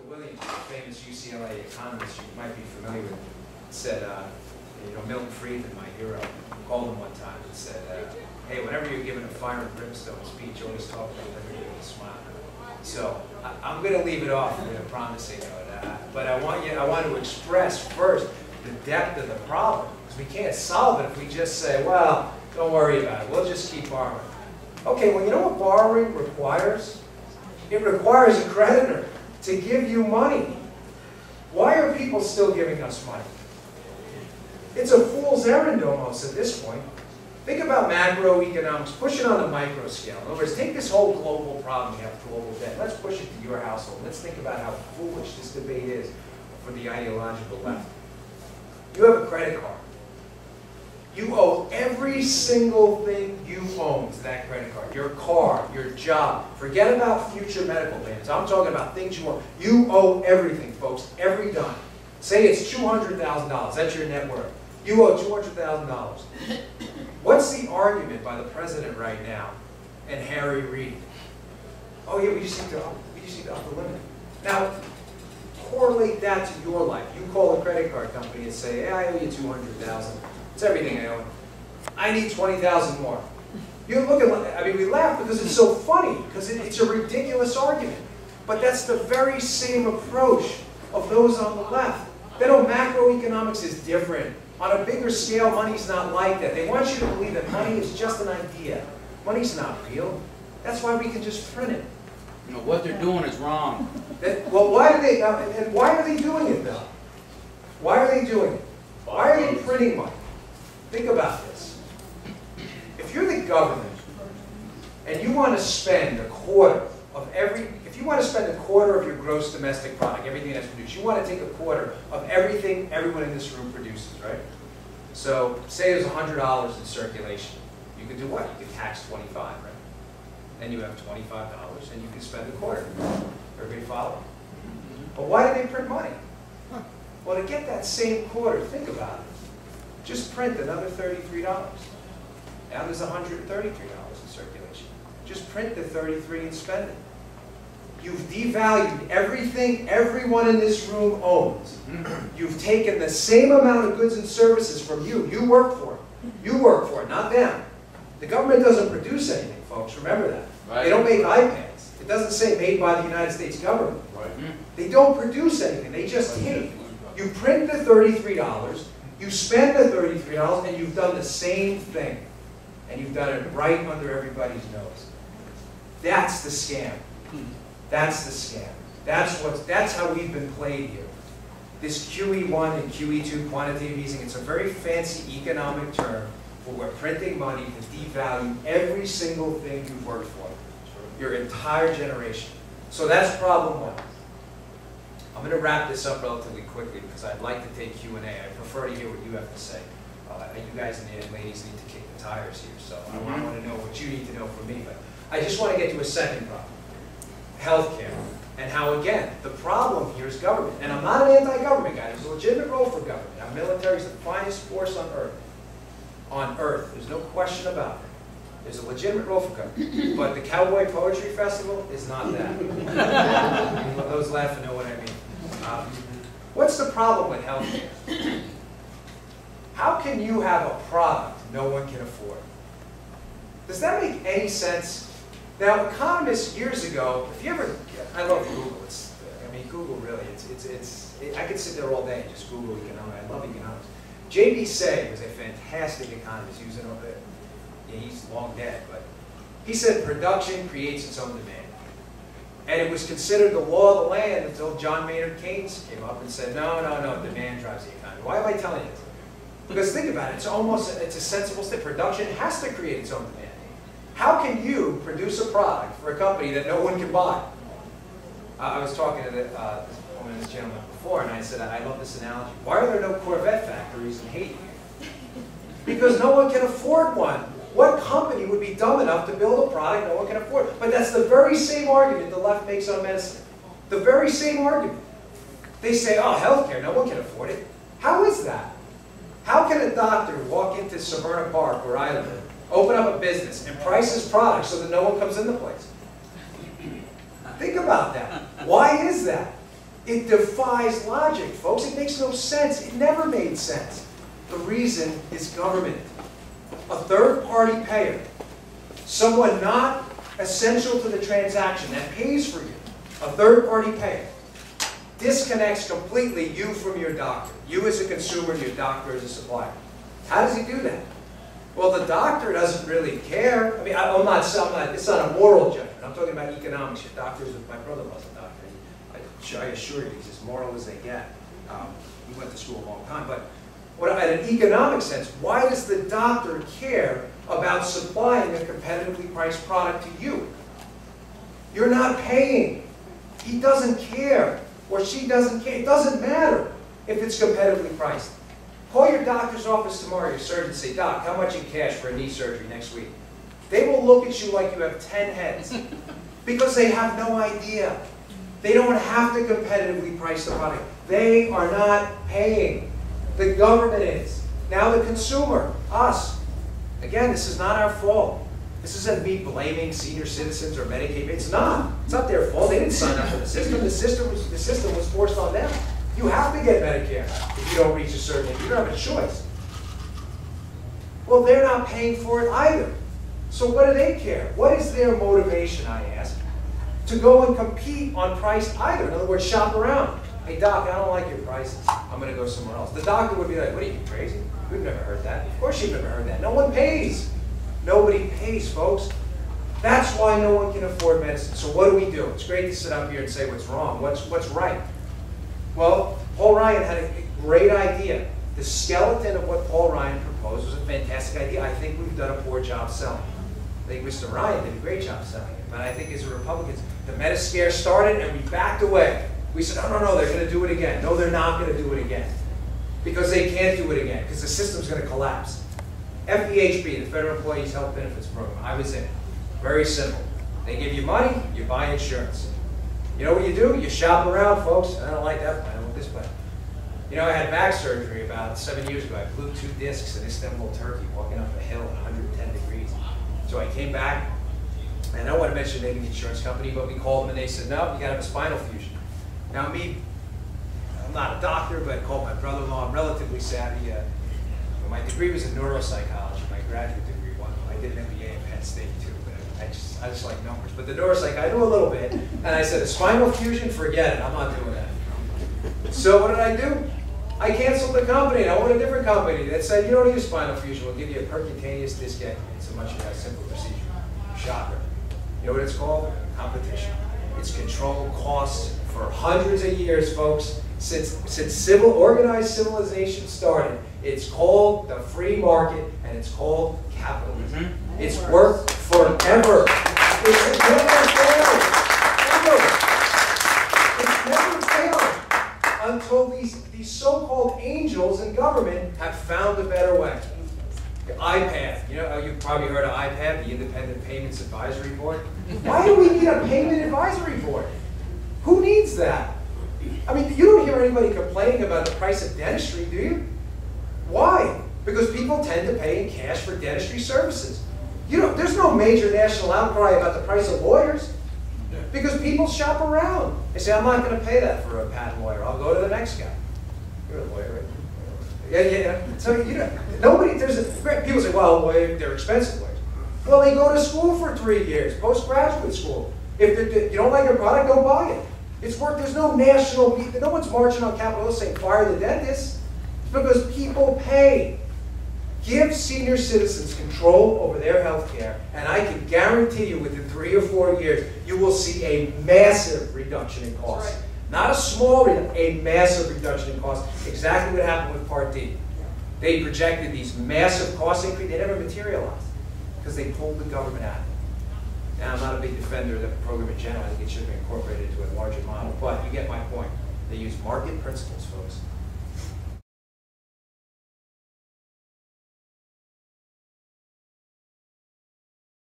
Williams, the famous UCLA economist you might be familiar with, said, Milton Friedman, my hero, called him one time and said, hey, whenever you're giving a fire and brimstone speech, always talk about liberty with a smile. So I'm going to leave it off with a promising note, but I want to express first the depth of the problem, because we can't solve it if we just say, well, don't worry about it, we'll just keep borrowing. Okay, well, you know what borrowing requires? It requires a creditor to give you money. Why are people still giving us money? It's a fool's errand almost at this point. Think about macroeconomics, push it on the micro scale. In other words, take this whole global problem, you have global debt, let's push it to your household. Let's think about how foolish this debate is for the ideological left. You have a credit card. You owe every single thing you own to that credit card. Your car, your job. Forget about future medical payments. I'm talking about things you own. You owe everything, folks, every dime. Say it's $200,000. That's your net worth. You owe $200,000. What's the argument by the president right now and Harry Reid? Oh yeah, we just need to up the limit. Now, correlate that to your life. You call a credit card company and say, hey, I owe you $200,000. It's everything I own. I need $20,000 more. You look at, we laugh because it's so funny, because it's a ridiculous argument. But that's the very same approach of those on the left. They know macroeconomics is different. On a bigger scale, money's not like that. They want you to believe that money is just an idea. Money's not real. That's why we can just print it. You know, what they're doing is wrong. Well, why are they, and why are they doing it, though? Why are they doing it? Why are they printing money? Think about this. If you're the government and you want to spend a quarter of if you want to spend a quarter of your gross domestic product, everything that's produced, you want to take a quarter of everything everyone in this room produces, right? So say there's $100 in circulation. You can do what? You can tax 25, right? Then you have $25 and you can spend a quarter. Everybody follow? But why do they print money? Well, to get that same quarter, think about it. Just print another $33. Now there's $133 in circulation. Just print the 33 and spend it. You've devalued everything everyone in this room owns. You've taken the same amount of goods and services from you. You work for it. You work for it, not them. The government doesn't produce anything, folks. Remember that. Right. They don't make iPads. It doesn't say made by the United States government. Right. They don't produce anything. They just take. You print the $33, you spend the $33, and you've done the same thing. And you've done it right under everybody's nose. That's the scam. That's the scam. That's how we've been played here. This QE1 and QE2 quantitative easing, it's a very fancy economic term for we're printing money to devalue every single thing you've worked for, your entire generation. So that's problem one. I'm going to wrap this up relatively quickly because I'd like to take Q&A. I prefer to hear what you have to say. You guys and ladies need to kick the tires here, so I want to know what you need to know from me. But I just want to get to a second problem. Healthcare, and how, again, the problem here is government. And I'm not an anti-government guy. There's a legitimate role for government. Our military is the finest force on earth. On earth. There's no question about it. There's a legitimate role for government. But the Cowboy Poetry Festival is not that. Those laughing know what I mean. What's the problem with healthcare? How can you have a product no one can afford? Does that make any sense? Now, economists years ago, if you ever, I love Google. Google really, I could sit there all day and just Google economics. I love economics. J.B. Say was a fantastic economist. He's long dead, but he said production creates its own demand. And it was considered the law of the land until John Maynard Keynes came up and said, no, demand drives the economy. Why am I telling you this? Because think about it, it's a sensible step. Production has to create its own demand. How can you produce a product for a company that no one can buy? I was talking to this gentleman before, and I said, I love this analogy. Why are there no Corvette factories in Haiti? Because no one can afford one. What company would be dumb enough to build a product no one can afford? But that's the very same argument the left makes on medicine. The very same argument. They say, oh, healthcare, no one can afford it. How is that? How can a doctor walk into Severna Park, where I live, open up a business, and price his products so that no one comes in the place? Think about that. Why is that? It defies logic, folks. It makes no sense. It never made sense. The reason is government. A third-party payer, someone not essential to the transaction that pays for you, a third-party payer, disconnects completely you from your doctor. You as a consumer, your doctor as a supplier. How does he do that? Well, the doctor doesn't really care. I mean, it's not a moral judgment. I'm talking about economics. Your doctors, my brother was a doctor. I assure you, he's as moral as they get. He went to school a long time. But at an economic sense, why does the doctor care about supplying a competitively priced product to you? You're not paying. He doesn't care, or she doesn't care. It doesn't matter if it's competitively priced. Call your doctor's office tomorrow, your surgeon, and say, Doc, how much in cash for a knee surgery next week? They will look at you like you have 10 heads because they have no idea. They don't have to competitively price the product. They are not paying. The government is. Now the consumer, us. Again, this is not our fault. This isn't me blaming senior citizens or Medicaid. It's not. It's not their fault. They didn't sign up for the system. The system was forced on them. You have to get Medicare if you don't reach a certain age. You don't have a choice. Well, they're not paying for it either. So what do they care? What is their motivation, I ask, to go and compete on price either? In other words, shop around. Hey, Doc, I don't like your prices. I'm going to go somewhere else. The doctor would be like, what are you, crazy? We've never heard that. Of course you've never heard that. No one pays. Nobody pays, folks. That's why no one can afford medicine. So what do? It's great to sit up here and say what's wrong. What's right? Well, Paul Ryan had a great idea. The skeleton of what Paul Ryan proposed was a fantastic idea. I think we've done a poor job selling it. I think Mr. Ryan did a great job selling it. But I think as Republicans, the Medi-scare started and we backed away. We said, no, they're going to do it again. No, they're not going to do it again. Because they can't do it again, because the system's going to collapse. FEHB, the Federal Employees Health Benefits Program, I was in it. Very simple. They give you money, you buy insurance. You know what you do? You shop around, folks. I don't like that plan, I want this plan. You know, I had back surgery about 7 years ago. I blew 2 discs in Istanbul, Turkey, walking up a hill at 110 degrees. So I came back, and I don't want to mention the name of the insurance company, but we called them and they said, no, you got to have a spinal fusion. Now I'm not a doctor, but I called my brother-in-law. I'm relatively savvy. My degree was in neuropsychology, my graduate degree. I did an MBA at Penn State too, but I just like numbers. But the neuropsych, I knew a little bit, and I said, a spinal fusion, forget it, I'm not doing that. So what did I do? I canceled the company, and I went to a different company that said, you don't need a spinal fusion, we'll give you a percutaneous discectomy. It's a much simple procedure. Shocker. You know what it's called? Competition. It's controlled costs for hundreds of years, folks. Since organized civilization started, it's called the free market, and it's called capitalism. Mm-hmm. It's worked forever. It's never failed. It's never failed until these so-called angels in government have found a better way. The IPAD, you've probably heard of IPAD, the Independent Payments Advisory Board. Why do we need a payment advisory board? Who needs that? I mean, you don't hear anybody complaining about the price of dentistry, do you? Why? Because people tend to pay in cash for dentistry services. There's no major national outcry about the price of lawyers because people shop around. They say, I'm not going to pay that for a patent lawyer. I'll go to the next guy. You're a lawyer, right? Yeah. So, people say, well, they're expensive lawyers. Well, they go to school for 3 years, postgraduate school. If you don't like your product, don't buy it. It's work. There's no no one's marching on Capitol Hill saying fire the dentist. It's because people pay. Give senior citizens control over their health care, and I can guarantee you within 3 or 4 years, you will see a massive reduction in costs. Right. Not a small reduction, a massive reduction in costs. Exactly what happened with Part D. They projected these massive cost increases. They never materialized because they pulled the government out of it. Now, I'm not a big defender of the program in general. I think it should be incorporated into a larger model, but you get my point. They use market principles, folks.